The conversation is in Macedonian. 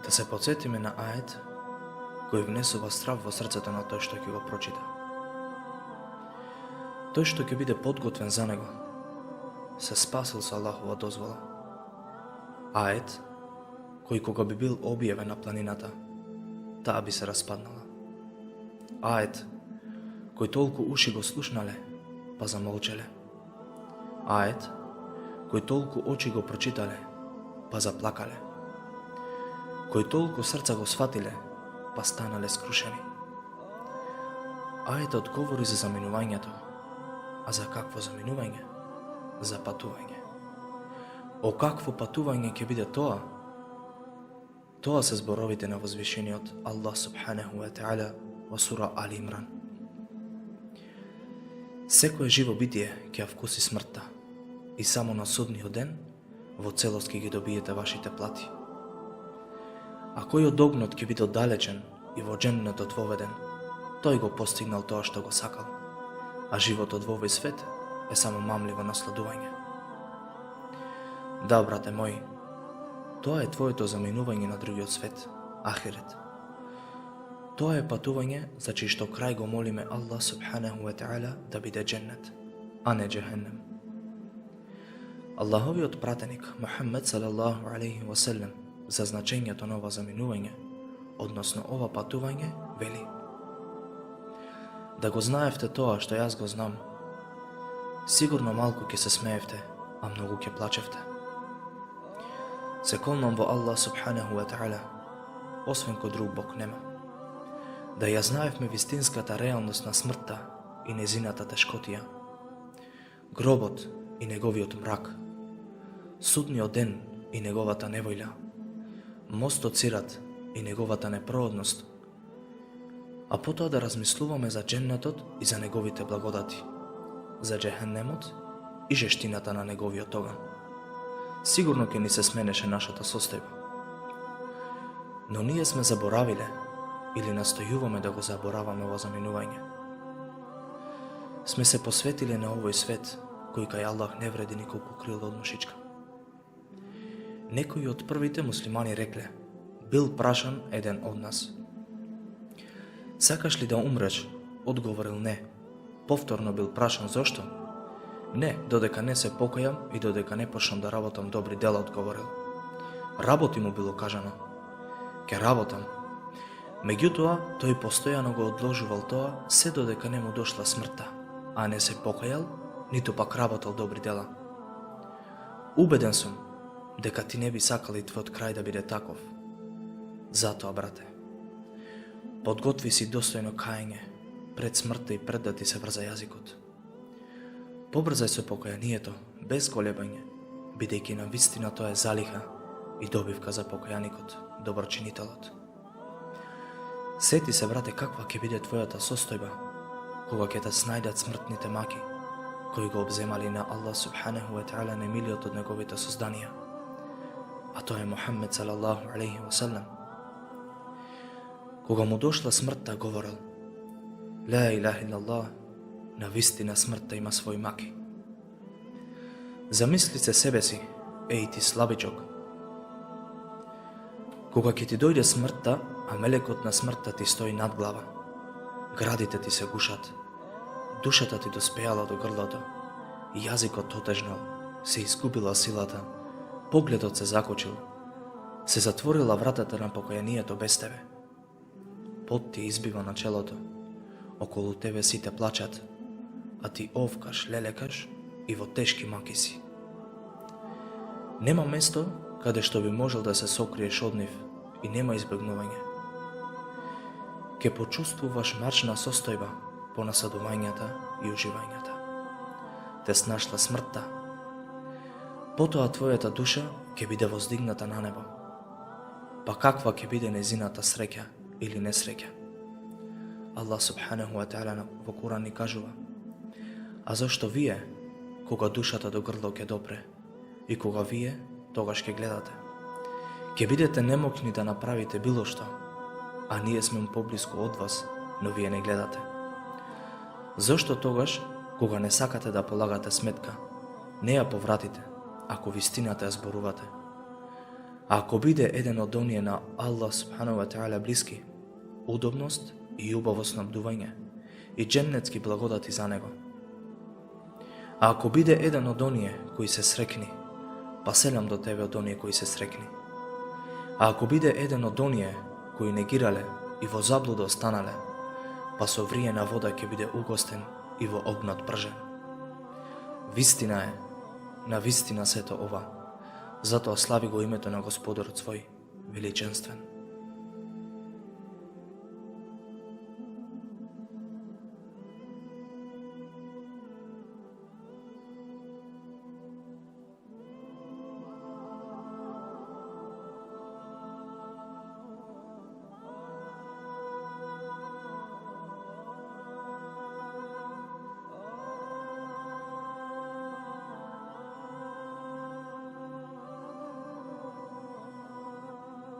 Да се подсетиме на ает кој внесува страв во срцето на тој што ќе го прочита. Тој што ќе биде подготвен за него, се спасил со Аллахова дозвола. Ает кој кога би бил објавен на планината, таа би се распаднала. Ает кој толку уши го слушнале, па замолчеле. Ает кој толку очи го прочитале, па заплакале. Кој толку срца го сватиле, па станале скрушени. Аетот говори за заминувањето, а за какво заминување? За патување. О какво патување ќе биде тоа? Тоа се зборовите на возвишениот Аллах субханаху ва та'ала во сура Али Имран. Секое живо битие ќе ја вкуси смртта и само на судниот ден во целост ќе ги добиете вашите плати. А кој од огнот ќе биде оддалечен и во дженнетот воведен, тој го постигнал тоа што го сакал, а животот во овој свет е само мамливо насладување. Да, брате мој, тоа е твоето заминување на другиот свет, ахирет. Тоа е патување за чиј што крај го молиме Аллах субханаху ва та'ала да биде дженнет, а не джехеннем. Аллаховиот пратеник Мухаммед салаллаху алейхи ва селем за значењето на ова заминување, односно ова патување, вели: да го знаевте тоа што јас го знам, сигурно малку ќе се смеевте, а многу ќе плачевте. Се колнам во Аллах субханаху ва та'ала, освен кој друг Бог нема. Да ја знаевме вистинската реалност на смртта и незината тешкотија, гробот и неговиот мрак, судниот ден и неговата невоља, мостот Сират и неговата непроодност, а потоа да размислуваме за дженнетот и за неговите благодати, за джехеннемот и жештината на неговиот оган. Сигурно ќе ни се сменеше нашата состојба. Но ние сме заборавиле или настојуваме да го забораваме во заминување. Сме се посветиле на овој свет, кој кај Аллах не вреди николку крило од мушичка. Некои од првите муслимани рекле: бил прашан еден од нас: сакаш ли да умреш? Одговорил не. Повторно бил прашан зошто? Не, додека не се покајам и додека не почнам да работам добри дела, одговорил. Работи му било кажано: ке работам. Меѓутоа, тој постојано го одложувал тоа се додека не му дошла смртта, а не се покајал, ниту пак работел добри дела. Убеден сум дека ти не би сакал и твојот крај да биде таков. Затоа, брате, подготви си достојно кајање пред смртта и пред да ти се врза јазикот. Побрзај со покајанието, без колебање, бидејќи на вистина тоа е залиха и добивка за покајаникот, доброчинителот. Сети се, брате, каква ќе биде твојата состојба кога ќе те снајдат смртните маки, кои го обземали на Аллах субханаху ва та'ала немилиот од неговите созданија, а тоа е Мухаммед салаллаху алейхи ва селем. Кога му дошла смртта, говорел: ла илаха илlallah, на вистина смртта има своји маки. Замисли се себе си, еј ти слабичок. Кога ќе ти дојде смртта, а мелекот на смртта ти стои над глава, градите ти се гушат, душата ти доспејала до грлото, јазикот отежнал, се изгубила силата, погледот се закочил, се затворила вратата на покајанието без тебе. Пот ти избива на челото, околу тебе сите плачат, а ти овкаш, лелекаш и во тешки маки си. Нема место каде што би можел да се сокриеш од нив и нема избегнување. Ке почувствуваш мрачна состојба по насадувањата и уживањата. Те снашла смртта. Потоа твојата душа ќе биде воздигната на небо. Па каква ќе биде незината среќа или несреќа? Аллах субханаху ва та'ала во Куран ни кажува: а зашто вие, кога душата до грло ќе допре, и кога вие тогаш ќе гледате, ќе бидете немокни да направите било што, а ние сме поблиску од вас, но вие не гледате. Зошто тогаш, кога не сакате да полагате сметка, не ја повратите, ако вистината ја зборувате? A ako biде еден од оние на Allah subhanahu wa ta'ala блиски, удобност и убаво снабдување и дженнетски благодати за него. А ако биде еден од оние кои се срекни, па селам до тебе од оние кои се срекни. А ако биде еден од оние кои негирале и во заблуда останале, па со вриена вода ќе биде угостен и во огнот пржен. Вистина е, на вистина сето ова, затоа слави го името на Господарот свој, величенствен.